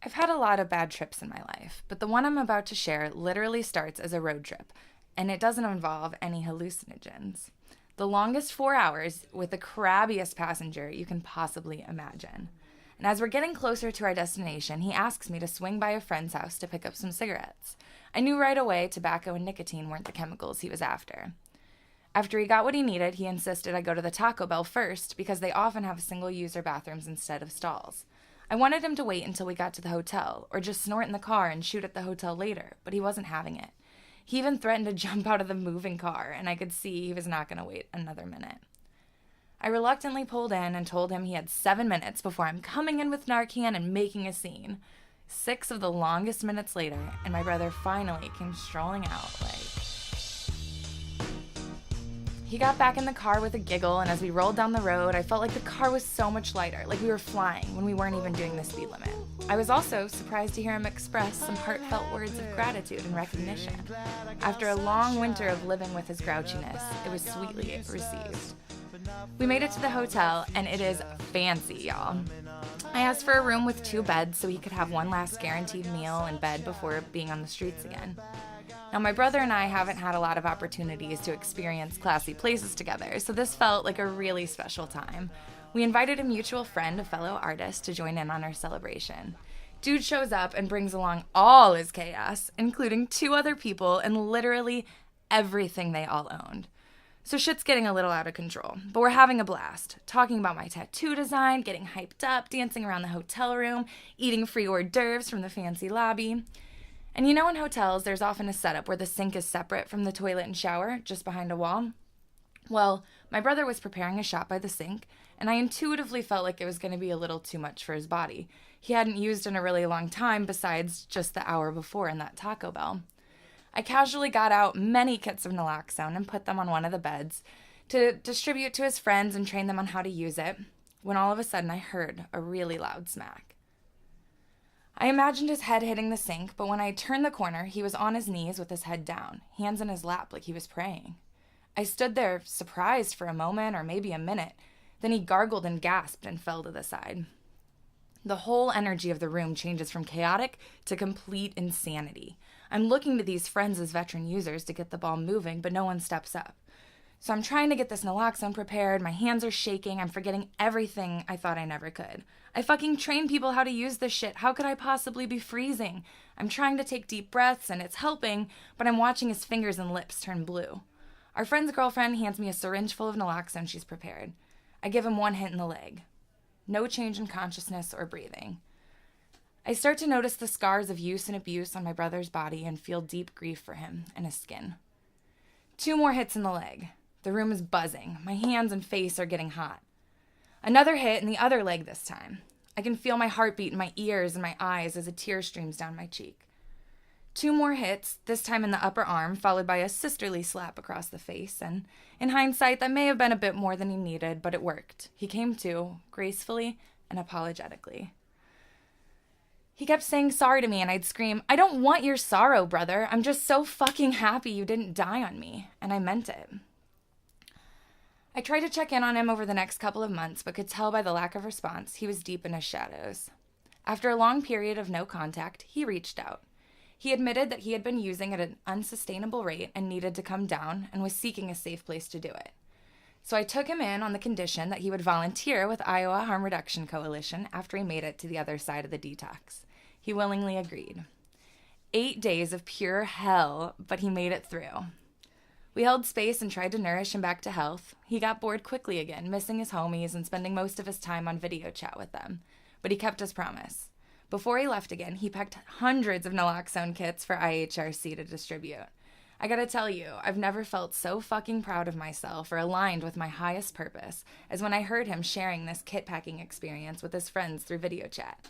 I've had a lot of bad trips in my life, but the one I'm about to share literally starts as a road trip, and it doesn't involve any hallucinogens. The longest 4 hours with the crabbiest passenger you can possibly imagine. And as we're getting closer to our destination, he asks me to swing by a friend's house to pick up some cigarettes. I knew right away tobacco and nicotine weren't the chemicals he was after. After he got what he needed, he insisted I go to the Taco Bell first because they often have single-user bathrooms instead of stalls. I wanted him to wait until we got to the hotel, or just snort in the car and shoot at the hotel later, but he wasn't having it. He even threatened to jump out of the moving car, and I could see he was not going to wait another minute. I reluctantly pulled in and told him he had 7 minutes before I'm coming in with Narcan and making a scene. 6 of the longest minutes later, and my brother finally came strolling out He got back in the car with a giggle, and as we rolled down the road, I felt like the car was so much lighter, like we were flying when we weren't even doing the speed limit. I was also surprised to hear him express some heartfelt words of gratitude and recognition. After a long winter of living with his grouchiness, it was sweetly received. We made it to the hotel, and it is fancy, y'all. I asked for a room with 2 beds so he could have one last guaranteed meal in bed before being on the streets again. Now, my brother and I haven't had a lot of opportunities to experience classy places together, so this felt like a really special time. We invited a mutual friend, a fellow artist, to join in on our celebration. Dude shows up and brings along all his chaos, including 2 other people and literally everything they all owned. So shit's getting a little out of control, but we're having a blast, talking about my tattoo design, getting hyped up, dancing around the hotel room, eating free hors d'oeuvres from the fancy lobby. And you know, in hotels, there's often a setup where the sink is separate from the toilet and shower, just behind a wall. Well, my brother was preparing a shot by the sink, and I intuitively felt like it was going to be a little too much for his body. He hadn't used in a really long time besides just the hour before in that Taco Bell. I casually got out many kits of naloxone and put them on one of the beds to distribute to his friends and train them on how to use it, when all of a sudden I heard a really loud smack. I imagined his head hitting the sink, but when I turned the corner, he was on his knees with his head down, hands in his lap like he was praying. I stood there surprised for a moment or maybe a minute. Then he gargled and gasped and fell to the side. The whole energy of the room changes from chaotic to complete insanity. I'm looking to these friends as veteran users to get the ball moving, but no one steps up. So I'm trying to get this naloxone prepared, my hands are shaking, I'm forgetting everything I thought I never could. I fucking train people how to use this shit, how could I possibly be freezing? I'm trying to take deep breaths and it's helping, but I'm watching his fingers and lips turn blue. Our friend's girlfriend hands me a syringe full of naloxone she's prepared. I give him 1 hit in the leg. No change in consciousness or breathing. I start to notice the scars of use and abuse on my brother's body and feel deep grief for him and his skin. 2 more hits in the leg. The room is buzzing. My hands and face are getting hot. Another hit in the other leg this time. I can feel my heartbeat in my ears and my eyes as a tear streams down my cheek. 2 more hits, this time in the upper arm, followed by a sisterly slap across the face, and in hindsight, that may have been a bit more than he needed, but it worked. He came to, gracefully and apologetically. He kept saying sorry to me, and I'd scream, "I don't want your sorrow, brother. I'm just so fucking happy you didn't die on me." And I meant it. I tried to check in on him over the next couple of months, but could tell by the lack of response he was deep in his shadows. After a long period of no contact, he reached out. He admitted that he had been using at an unsustainable rate and needed to come down and was seeking a safe place to do it. So I took him in on the condition that he would volunteer with Iowa Harm Reduction Coalition after he made it to the other side of the detox. He willingly agreed. 8 days of pure hell, but he made it through. We held space and tried to nourish him back to health. He got bored quickly again, missing his homies and spending most of his time on video chat with them. But he kept his promise. Before he left again, he packed hundreds of naloxone kits for IHRC to distribute. I gotta tell you, I've never felt so fucking proud of myself or aligned with my highest purpose as when I heard him sharing this kit packing experience with his friends through video chat.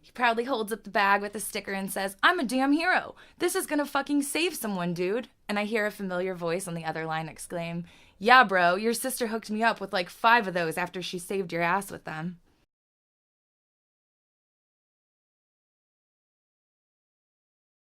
He proudly holds up the bag with a sticker and says, "I'm a damn hero. This is gonna fucking save someone, dude." And I hear a familiar voice on the other line exclaim, "Yeah, bro, your sister hooked me up with like 5 of those after she saved your ass with them."